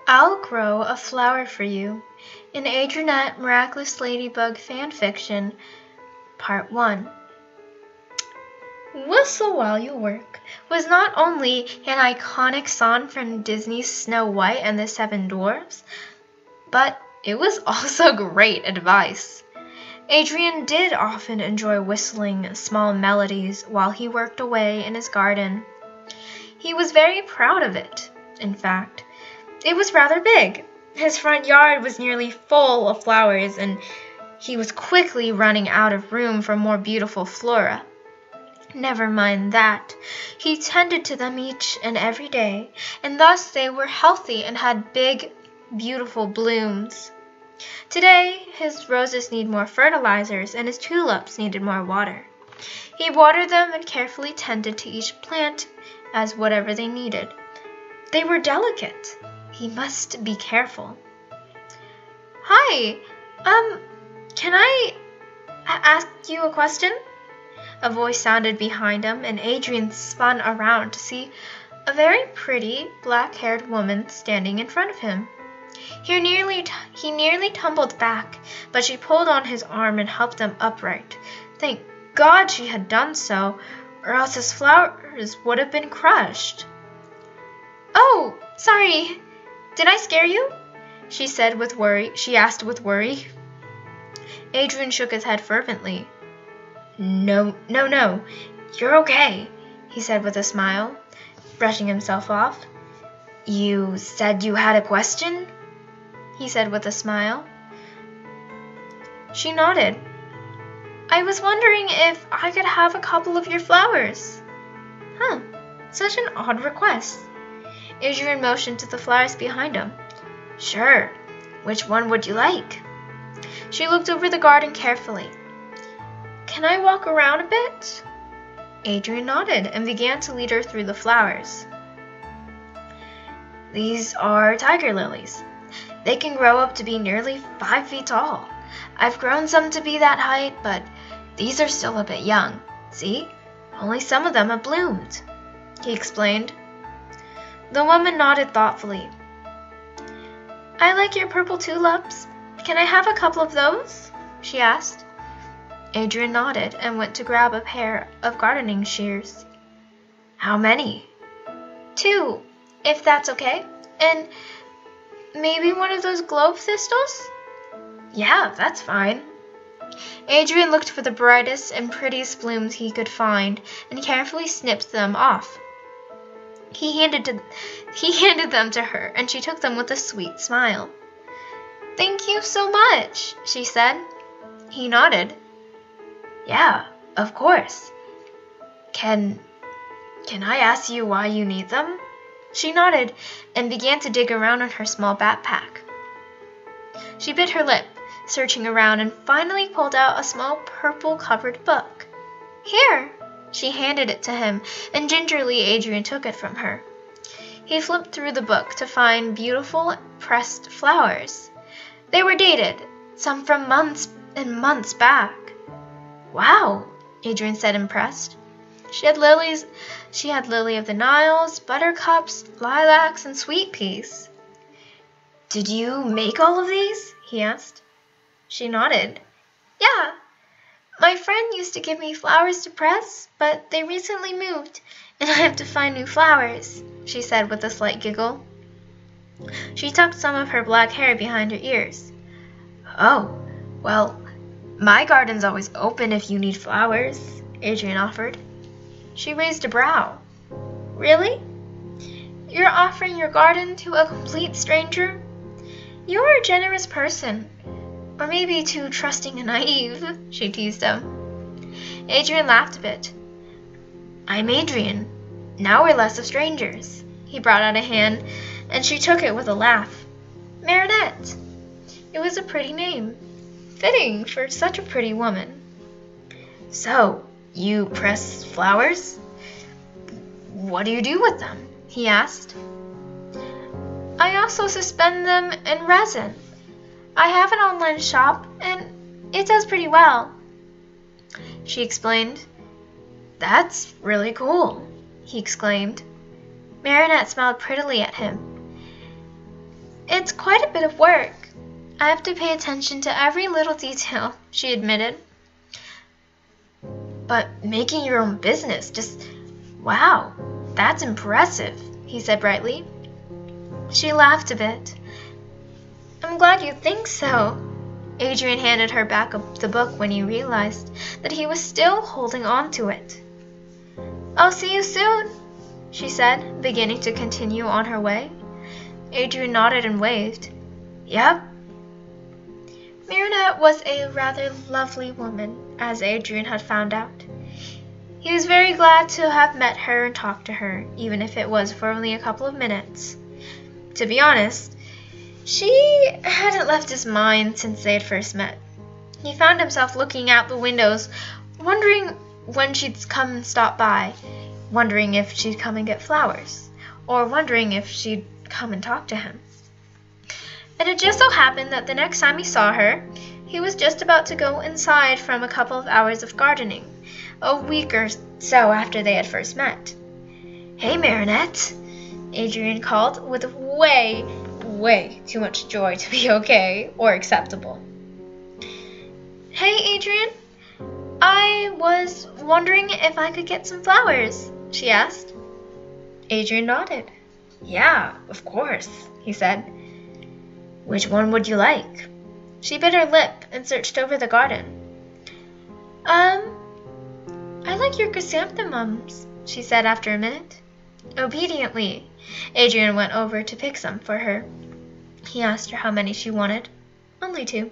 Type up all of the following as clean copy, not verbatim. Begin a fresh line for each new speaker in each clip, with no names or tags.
I'll grow a flower for you in Adrienette Miraculous Ladybug Fanfiction, Part 1. Whistle While You Work was not only an iconic song from Disney's Snow White and the Seven Dwarfs, but it was also great advice. Adrien did often enjoy whistling small melodies while he worked away in his garden. He was very proud of it, in fact. It was rather big. His front yard was nearly full of flowers, and he was quickly running out of room for more beautiful flora. Never mind that. He tended to them each and every day, and thus they were healthy and had big, beautiful blooms. Today, his roses need more fertilizers, and his tulips needed more water. He watered them and carefully tended to each plant as whatever they needed. They were delicate. He must be careful. Hi, can I ask you a question? A voice sounded behind him, and Adrien spun around to see a very pretty, black-haired woman standing in front of him. He nearly tumbled back, but she pulled on his arm and helped him upright. Thank God she had done so, or else his flowers would have been crushed. "Oh, sorry. Did I scare you?" She asked with worry. Adrien shook his head fervently. No, you're okay, he said with a smile, brushing himself off. "You said you had a question?" he said with a smile. She nodded. "I was wondering if I could have a couple of your flowers." Such an odd request. Adrien motioned to the flowers behind him. "Sure. Which one would you like?" She looked over the garden carefully. "Can I walk around a bit?" Adrien nodded and began to lead her through the flowers. "These are tiger lilies. They can grow up to be nearly 5 feet tall. I've grown some to be that height, but these are still a bit young. See? Only some of them have bloomed," he explained. The woman nodded thoughtfully. "I like your purple tulips. Can I have a couple of those?" she asked. Adrien nodded and went to grab a pair of gardening shears. "How many?" "2, if that's okay. And maybe one of those globe thistles?" "Yeah, that's fine." Adrien looked for the brightest and prettiest blooms he could find and carefully snipped them off. He handed them to her, and she took them with a sweet smile. "Thank you so much," she said. He nodded. "Yeah, of course. Can I ask you why you need them?" She nodded and began to dig around in her small backpack. She bit her lip, searching around, and finally pulled out a small purple-covered book. "Here!" She handed it to him, and gingerly Adrien took it from her. He flipped through the book to find beautiful pressed flowers. They were dated, some from months and months back. "Wow," Adrien said, impressed. She had lily of the Niles, buttercups, lilacs, and sweet peas. "Did you make all of these?" he asked. She nodded. "Yeah. My friend used to give me flowers to press, but they recently moved, and I have to find new flowers," she said with a slight giggle. She tucked some of her black hair behind her ears. "Oh, well, my garden's always open if you need flowers," Adrien offered. She raised a brow. "Really? You're offering your garden to a complete stranger? You're a generous person. Or maybe too trusting and naive," she teased him. Adrien laughed a bit. "I'm Adrien. Now we're less of strangers." He brought out a hand, and she took it with a laugh. Marinette. It was a pretty name, fitting for such a pretty woman. "So, you press flowers? What do you do with them?" he asked. "I also suspend them in resin. I have an online shop, and it does pretty well," she explained. "That's really cool," he exclaimed. Marinette smiled prettily at him. It's quite a bit of work. I have to pay attention to every little detail, she admitted. But making your own business, wow, that's impressive, he said brightly. She laughed a bit. I'm glad you think so. Adrien handed her back the book when he realized that he was still holding on to it. I'll see you soon, she said, beginning to continue on her way. Adrien nodded and waved. Yep. Marinette was a rather lovely woman, as Adrien had found out. He was very glad to have met her and talked to her, even if it was for only a couple of minutes. To be honest, she hadn't left his mind since they had first met. He found himself looking out the windows, wondering when she'd come and stop by, wondering if she'd come and get flowers, or wondering if she'd come and talk to him. And it just so happened that the next time he saw her, he was just about to go inside from a couple of hours of gardening, a week or so after they had first met. Hey, Marinette, Adrien called with way too much joy to be okay or acceptable. Hey, Adrien, I was wondering if I could get some flowers, she asked. Adrien nodded. Yeah, of course, he said. Which one would you like? She bit her lip and searched over the garden. I like your chrysanthemums, she said after a minute. Obediently, Adrien went over to pick some for her. He asked her how many she wanted. Only 2.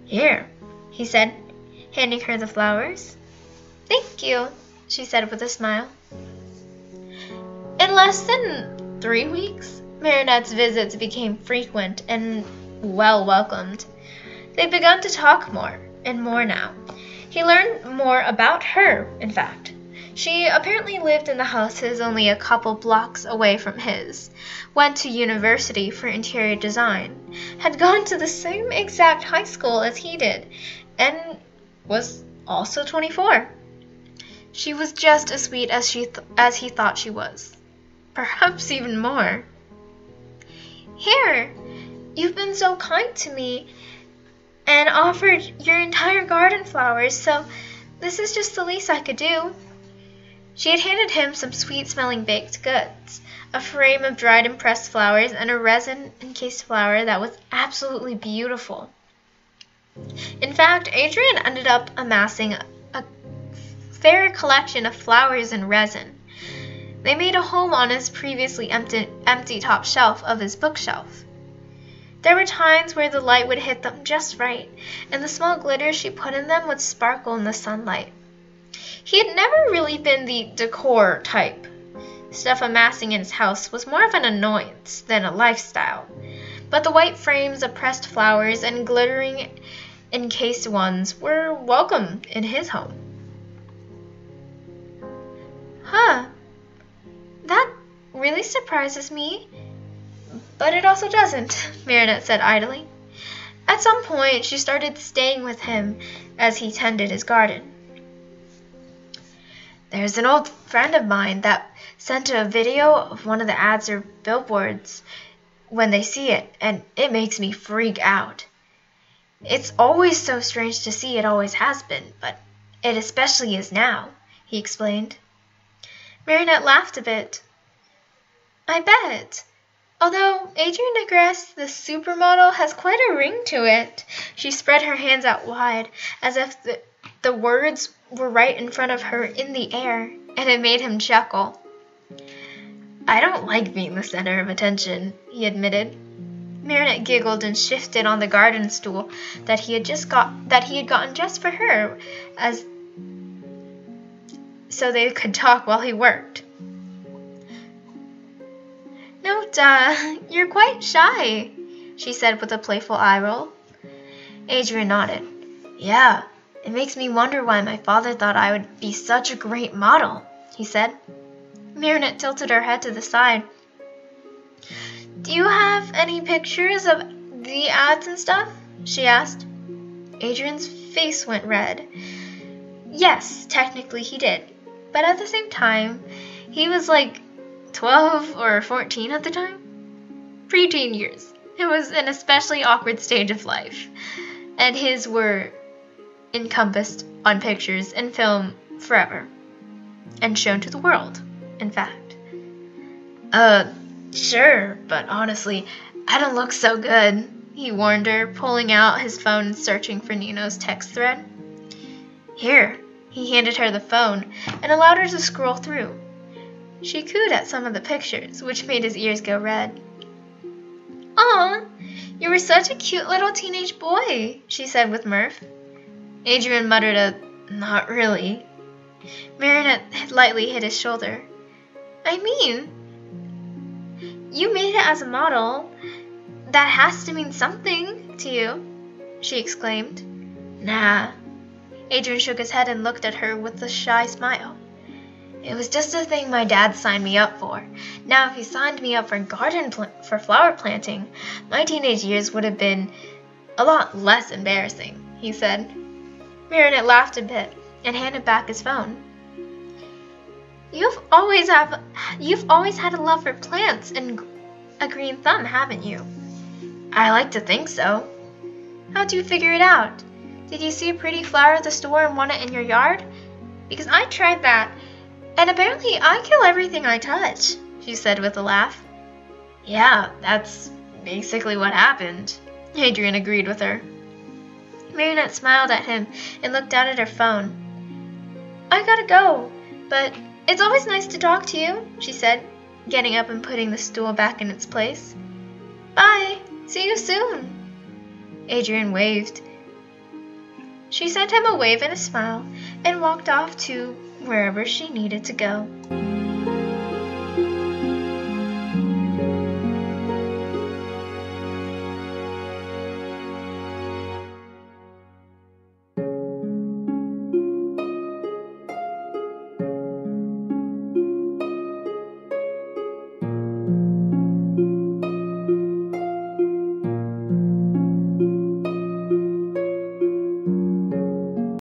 Here, he said, handing her the flowers. Thank you, she said with a smile. In less than 3 weeks, Marinette's visits became frequent and well welcomed. They'd begun to talk more and more now. He learned more about her, in fact. She apparently lived in the houses only a couple blocks away from his, went to university for interior design, had gone to the same exact high school as he did, and was also 24. She was just as sweet as he thought she was. Perhaps even more. Here, you've been so kind to me and offered your entire garden flowers, so this is just the least I could do. She had handed him some sweet-smelling baked goods, a frame of dried and pressed flowers, and a resin-encased flower that was absolutely beautiful. In fact, Adrien ended up amassing a fair collection of flowers and resin. They made a home on his previously empty top shelf of his bookshelf. There were times where the light would hit them just right, and the small glitter she put in them would sparkle in the sunlight. He had never really been the decor type. Stuff amassing in his house was more of an annoyance than a lifestyle, but the white frames of pressed flowers and glittering encased ones were welcome in his home. Huh. That really surprises me, but it also doesn't, Marinette said idly. At some point, she started staying with him as he tended his garden. There's an old friend of mine that sent a video of one of the ads or billboards when they see it, and it makes me freak out. It's always so strange to see, it always has been, but it especially is now, he explained. Marinette laughed a bit. I bet. Although Adrien Agreste, the supermodel, has quite a ring to it. She spread her hands out wide, as if the words were right in front of her in the air, and it made him chuckle. I don't like being the center of attention, he admitted. Marinette giggled and shifted on the garden stool that he had gotten just for her, so they could talk while he worked. No, you're quite shy, she said with a playful eye roll. Adrien nodded. Yeah, it makes me wonder why my father thought I would be such a great model, he said. Marinette tilted her head to the side. Do you have any pictures of the ads and stuff? She asked. Adrien's face went red. Yes, technically he did, but at the same time, he was like 12 or 14 at the time. Preteen years. It was an especially awkward stage of life, and his were encompassed on pictures and film forever, and shown to the world, in fact. Sure, but honestly, I don't look so good, he warned her, pulling out his phone and searching for Nino's text thread. Here, he handed her the phone and allowed her to scroll through. She cooed at some of the pictures, which made his ears go red. Aw, you were such a cute little teenage boy, she said with mirth. Adrien muttered a, not really. Marinette lightly hit his shoulder. I mean, you made it as a model. That has to mean something to you, she exclaimed. Nah. Adrien shook his head and looked at her with a shy smile. It was just a thing my dad signed me up for. Now, if he signed me up for flower planting, my teenage years would have been a lot less embarrassing, he said. Marinette laughed a bit and handed back his phone. You've always had a love for plants and a green thumb, haven't you? I like to think so. How'd you figure it out? Did you see a pretty flower at the store and want it in your yard? Because I tried that, and apparently I kill everything I touch, she said with a laugh. Yeah, that's basically what happened, Adrien agreed with her. Marinette smiled at him and looked down at her phone. I gotta go, but it's always nice to talk to you, she said, getting up and putting the stool back in its place. Bye, see you soon. Adrien waved. She sent him a wave and a smile and walked off to wherever she needed to go.